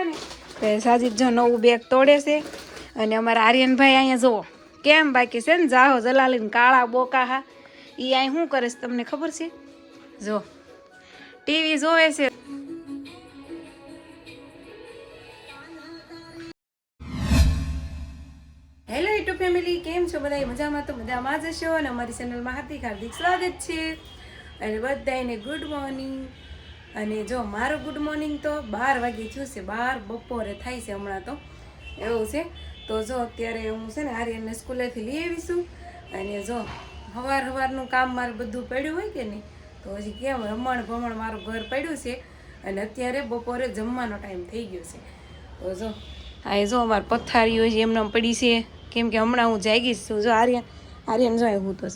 ને તો સાજીદ જો નવું બેગ તોડે છે અને અમારા આર્યનભાઈ અહીંયા જુઓ કેમ બાકી છે ને જાહો જલાલીને કાળા બોકા હા એ અહીં શું કરે છે તમને ખબર છે જો ટીવી જોવે છે હેલો યુટ્યુબ ફેમિલી કેમ છો બધા મજામાં તો મજામાં જ હશો અને અમારી ચેનલમાં હાર્દિક સ્વાગત છે અને બધાને ગુડ મોર્નિંગ અને જો મારું ગુડ મોર્નિંગ તો 12 વાગે થયું છે 12 બપોરે થાય છે હમણાં તો એવું છે તો જો અત્યારે હું છે ને આર્યનને સ્કૂલેથી લઈ આવીશું અને જો સવારનું કામ મારું બધું પડ્યું હોય કે નહીં તો હજી કેમ રમણ ભમણ મારું ઘર પડ્યું છે અને અત્યારે બપોરે જમવાનો ટાઈમ થઈ ગયો છે તો જો હા એ જો અમારે પથારીઓ છે એમને પડી છે કેમ કે હમણાં હું જાગી છું જો આર્યન જો હું તો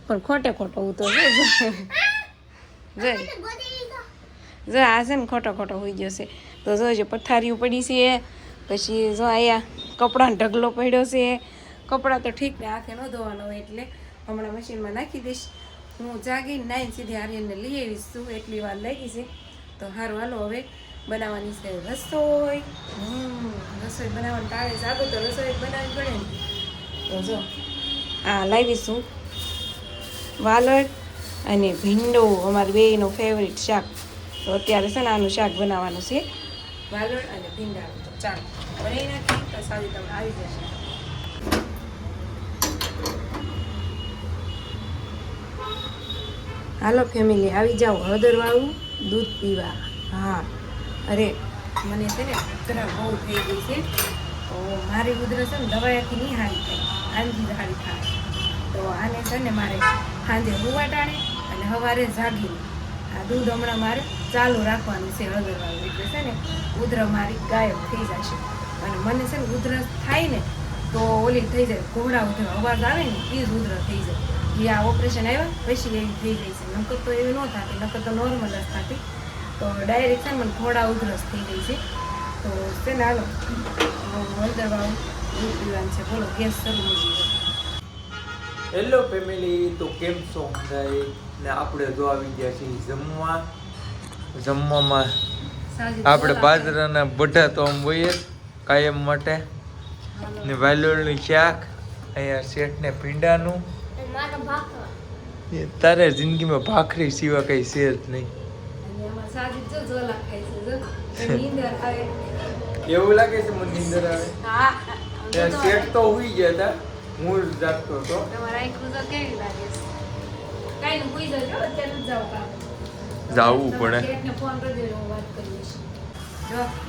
પણ ખોટો હું તો જો આ છે ને ખોટો હોઈ જશે તો જો પથારીઓ પડી છે પછી જો અહીંયા કપડાનો ઢગલો પડ્યો છે કપડાં તો ઠીક ને હાથે ન ધોવાનો હોય એટલે હમણાં મશીનમાં નાખી દઈશ હું જાગીને નાઈને સીધી આર્યનને લઈ આવીશ છું એટલી વાર લાગી છે તો સારું હાલો હવે બનાવવાની છે રસોઈ બનાવવાનું ટાળે સારું તો રસોઈ બનાવવી પડે ને તો જો આ લાવીશું વાલોળ અને ભીંડો અમારી બેયનો ફેવરિટ શાક તો અત્યારે છે ને આનું શાક બનાવવાનું છે વાલોળ અને ભીંડા તો ચાલો બનાવી નાખી તો સારી તમે આવી જશે હાલો ફેમિલી આવી જાઓ હળદરવાળું દૂધ પીવા હા અરે મને છે ને ઉધરસ બહુ થઈ ગઈ છે તો મારી ઉધરસ છે ને દવાઈથી નહીં હારી થાય આનથી હારી થાય તો આને છે ને મારે સાંજે રૂવાટાણે અને સવારે જાગીને આ દૂધ હમણાં મારે ચાલુ રાખવાનું છે હળદરવાળું એટલે છે ને ઉધરસ મારી ગાયબ થઈ જશે અને મને છે ને ઉધરસ થાય ને તો ઓલી થઈ જાય ઘોડા ઉધરસ અવાજ આવે ને એ જ ઉધરસ થઈ જાય એ આ ઓપરેશન આવ્યા પછી એવી થઈ ગઈ છે નકર તો એવી ન થતી નકર તો નોર્મલ જ થતી તો ડાયરેક્ટ છે ને મને થોડા ઉધરસ થઈ ગઈ છે તો છે ને હાલો હળદરવાળું દૂધ પીવાનું છે બોલો ગેસ શરૂ મૂકી દો હેલો ફેમિલી તો કેમ છો બધા ને આપણે જો આવી ગયા છીએ જમવામાં આપણે બાજરાના બઢા તો આમ હોઈએ કાયમ માટે ને વાલોળનું શાક અહીંયા શેઠને ભીંડાનું તારે જિંદગીમાં ભાખરી સિવાય કઈ છે જ નહીં એવું લાગે છે મને નીંદર આવે શેઠ તો હુઈ ગયા હતા હું જાગતો હતો જાવું પડે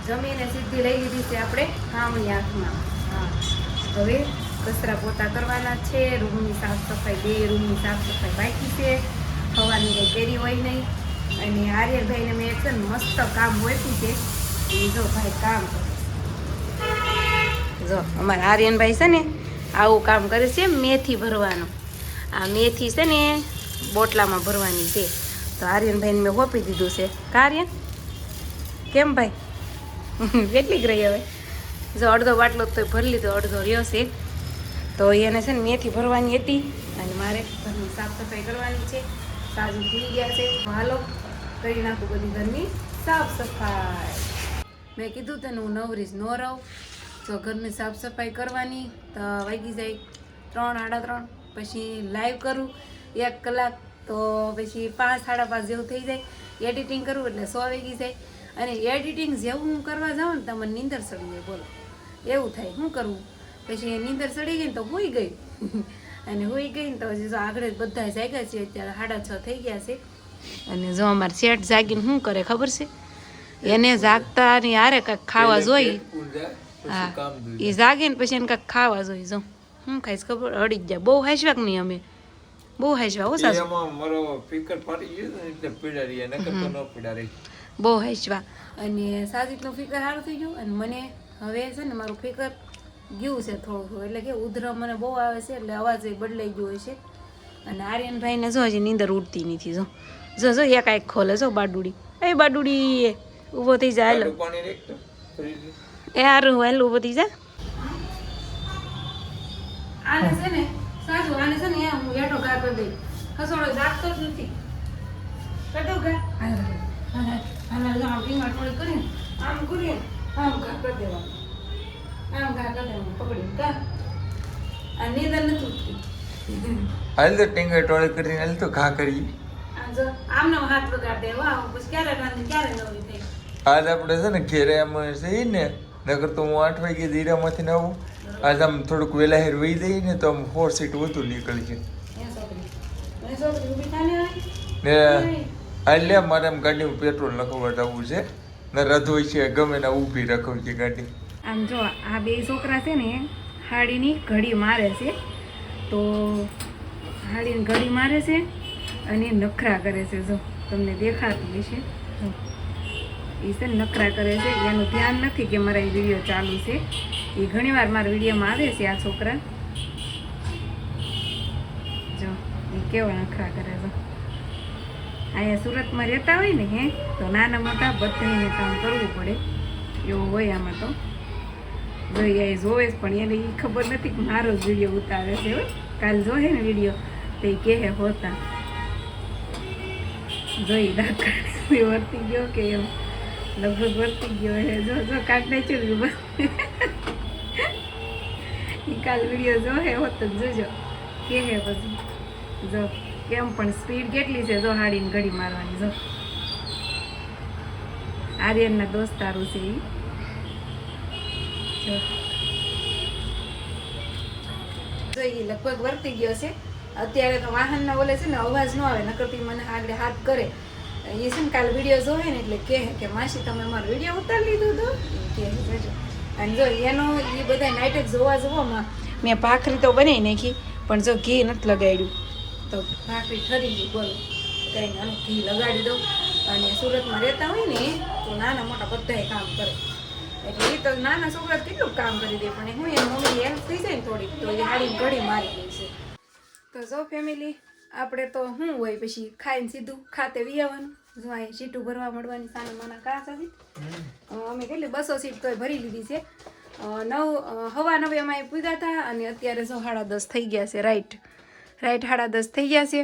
જમીને સીધી લઈ લીધી છે આપણે હામણી હાથમાં હા હવે કચરા પોતા કરવાના છે રૂમની સાફ સફાઈ 2 રૂમની સાફ સફાઈ બાકી છે સવારની કંઈ કેરી હોય નહીં અને આર્યનભાઈને મેં એક મસ્ત કામ હોપ્યું છે એ જો ભાઈ કામ કરે જો અમારા આર્યનભાઈ છે ને આવું કામ કરે છે મેથી ભરવાનું આ મેથી છે ને બોટલામાં ભરવાની છે તો આર્યનભાઈને મેં હોપી દીધું છે કાર્ય કેમ ભાઈ કેટલી રહી હવે જો અડધો બાટલો તો ભરી લીધો અડધો રહ્યો છે તો એને છે ને મેથી ભરવાની હતી અને મારે ઘરની સાફ સફાઈ કરવાની છે સાજુ ભૂલી ગયા છે હાલો કરી નાખું બધી ઘરની સાફ સફાઈ મેં કીધું તને હું નવરીશ ન રહું જો ઘરની સાફ સફાઈ કરવાની તો વાગી જાય 3 3:30 પછી લાઈવ કરું 1 કલાક તો પછી 5 5:30 જેવું થઈ જાય એડિટિંગ કરું એટલે 100 વાગી જાય અને એડિટિંગ જેવું હું કરવા જાઉં ને તો મને નીંદર ચડી જાય બોલો એવું થાય શું કરવું પછી નીંદર ચડી ગઈ ને તો હોઈ ગઈ અને હોઈ ગઈ ને તો હજી જો આગળ જ બધા જાગ્યા છે અત્યારે 6:30 થઈ ગયા છે અને જો અમારે શેઠ જાગીને શું કરે ખબર છે એને જાગતા ની હારે કાંઈક ખાવા જોઈ હા એ જાગે ને પછી એને કાંઈક ખાવા જોઈ જો શું ખાઈશ ખબર અડી જ જાય બહુ હાંસવા કે નહીં અમે બહુ હાંસવા હો સાસુ બહુ હાંસવા અને સાજીદનું ફિકર સારું થઈ ગયું અને મને હવે છે ને મારું ફિકર ગયું છે થોડું એટલે કે ઉધરસ મને બહુ આવે છે એટલે અવાજ બદલાઈ ગયો હોય છે અને આર્યનભાઈને જો હજી નીંદર ઉડતી નથી જો જો એક કાંઈક ખોલે જો બાડુડી એ બાડુડી એ ઊભો થઈ જાય હાલો એ હારું હાલ ઊભો થઈ જા આને છે ને સાજુ આને છે ને હું એટો ગા કરી દઈ ખસોડો જાગતો જ નથી કદો ગા હાલ હાલ હાલ આમ ટીમા થોડી કરીને આમ કરીએ આમ ગા દેવાનું. આમ ઘા કરી દેવાનું પકડીને કા આ નીંદર નથી ઉઠતી. હાલ તો ટેંગર ટોળી કરીને હાલ તો ઘા કરીએ. આમ જો આમનો હાથ વગાડ દે વાહ બસ ક્યારે રાંધી ક્યારે નવરી થઈ. આજ આપણે છે ને ઘેરે આમ છે ને નગર તો હું 8 વાગે ધીરામાંથી ને આવું. આજ આમ થોડુંક વહેલા હેર વહી જઈએ ને તો આમ 4 સીટ વધુ નીકળી છે એ છોકરી ઊભી થાને ને હાલ લે મારે આમ ગાડીમાં પેટ્રોલ નખવવા જવું છે ને રધોઈ છે ગમે ને ઊભી રાખવી છે ગાડી. આમ જો આ બે છોકરા છે ને હાડીની ઘડી મારે છે તો હાડીની ઘડી મારે છે અને નખરા કરે છે. જો તમને દેખાતું હશે જો એ છે ને નખરા કરે છે એનું ધ્યાન નથી કે મારા એ વિડીયો ચાલુ છે. એ ઘણીવાર મારા વિડીયોમાં આવે છે આ છોકરા. જો એ કેવા નખરા કરે છે. અહીંયા સુરતમાં રહેતા હોય ને હે તો નાના મોટા બધાને કામ કરવું પડે એવું હોય આમાં તો. જોઈએ એ જોવે જ પણ એને એ ખબર નથી કે મારો જ વિડીયો ઉતારે છે. કાલ જોહે ને વિડીયો તો એ કહે હોતા જોઈ દાંત કાઢી વર્તી ગયો કે એમ લગભગ વર્તી ગયો હે. જો જો કાઢ નાખ્યું બસ એ કાલ વિડીયો જોહે હોત જ જોજો કે હે પછી જો કેમ પણ સ્પીડ કેટલી છે. જો હાડીને ઘડી મારવાની. જો આર્યનના દોસ્તારું છે એ. જો એ લગભગ વર્તી ગયો છે. અત્યારે તો વાહનના ઓલે છે ને અવાજ ન આવે નકરતી મને આગળ હાથ કરે. એ છે ને કાલ વિડીયો જોવે ને એટલે કહે કે માસી તમે મારો વિડીયો ઉતારી લીધો હતો કે જોજો. અને જો એનો એ બધા નાટક જોવામાં મેં ભાખરી તો બનાવી નાખી પણ જો ઘી નથી લગાડ્યું તો ભાખરી ઠરી ગઈ. બોલો કંઈ આનું ઘી લગાડી દઉં. અને સુરતમાં રહેતા હોય ને તો નાના મોટા બધાએ કામ કરે એટલે એ તો નાના છોકરા કેટલું કામ કરી દે પણ હું એની મમ્મી હેલ્પ થઈ જાય ને થોડીક તો એ હાડીને ઘડી મારી ગઈ છે. તો જો ફેમિલી આપણે તો શું હોય પછી ખાઈને સીધું ખાતે વિયાવાનું. જો અહીં સીટું ભરવા મળવાની સાના માના કાચ હતી. અમે કેટલી 200 સીટ તોય ભરી લીધી છે. 9:15 અમે પૂગ્યા હતા અને અત્યારે જો 10:30 થઈ ગયા છે. રાઈટ 10:30 થઈ ગયા છે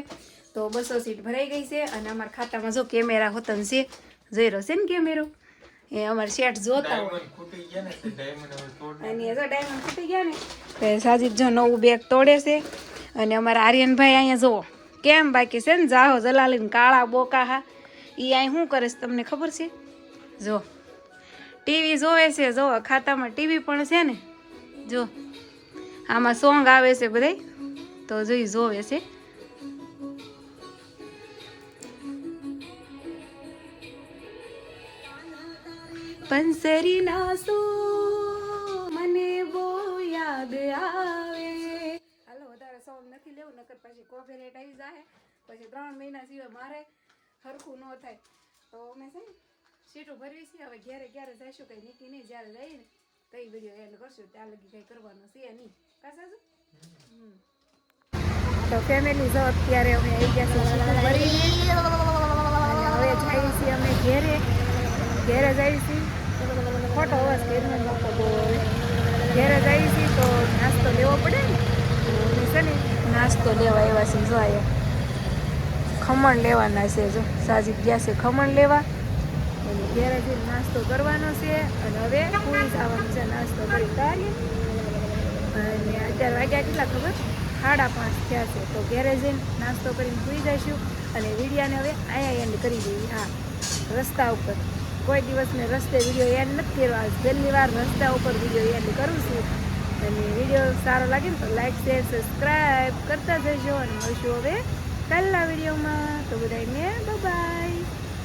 તો 200 સીટ ભરાઈ ગઈ છે. અને અમારા ખાતામાં જો કેમેરા હોતન છે જોઈ રહ્યો છે ને કેમેરો એ અમારે શેઠ જોતા હોય. અને જો ડાયમંડ ખૂટી ગયા ને તો સાજીદ જો નવું બેગ તોડે છે. અને અમારા આર્યનભાઈ અહીંયા જુઓ કેમ બાકી છે ને જાહો જલાલીને કાળા બોકા હા એ અહીં શું કરે છે તમને ખબર છે? જો ટીવી જોવે છે. જો ખાતામાં ટીવી પણ છે ને જો આમાં સોંગ આવે છે બધાય તો જોઈ જોવે છે. पंसरी नासू મને બહુ યાદ આવે. હાલો વધારે સોંગ નથી લેવું નકર પછી કોપીરાઈટ આવી જાય પછી 3 મહિના સિવાય મારે હરખું ન થાય. તો અમે છે ને સીટું ભરવી છે. હવે ઘેરે જઈશું કંઈ નીકળી નહીં. જ્યારે જઈએ ને તો એ વિડીયો એન્ડ કરશું. ત્યાં લગી કંઈ કરવાનું છે નહીં કા સાસુ? તો ફેમિલી જો અત્યારે અમે આવી ગયા છીએ સીટું ભરીને અને હવે જઈએ છીએ અમે ઘેરે જઈએ છીએ. ખોટો અવાજ ઘેરનો મોટો બહુ હવે ઘેરે જઈએ છીએ તો નાસ્તો લેવો પડે ને તો અમે છે ને નાસ્તો લેવા આવ્યા છીએ. જો અહીંયા ખમણ લેવાના છે. જો સાજીદ ગયા છે ખમણ લેવા અને ઘેરે જઈને નાસ્તો કરવાનો છે અને હવે પૂરી જવાનું છે નાસ્તો કરી કાઢીએ. અને અત્યારે વાગ્યા કેટલા ખબર 5:30 થયા છે તો ઘેરે જઈને નાસ્તો કરીને સૂઈ જઈશું. અને વિડીયાને હવે અહીંયા એન્ડ કરી દઈએ. હા રસ્તા ઉપર કોઈ દિવસ મેં રસ્તે વિડીયો એન્ડ નથી કર્યો. આજ પહેલી વાર રસ્તા ઉપર વિડીયો એન્ડ કરું છું. અને વિડીયો સારો લાગે ને તો લાઈક શેર સબસ્ક્રાઈબ કરતા જજો. અને મળશું હવે કાલના વિડીયોમાં. તો બધાને બાય બાય.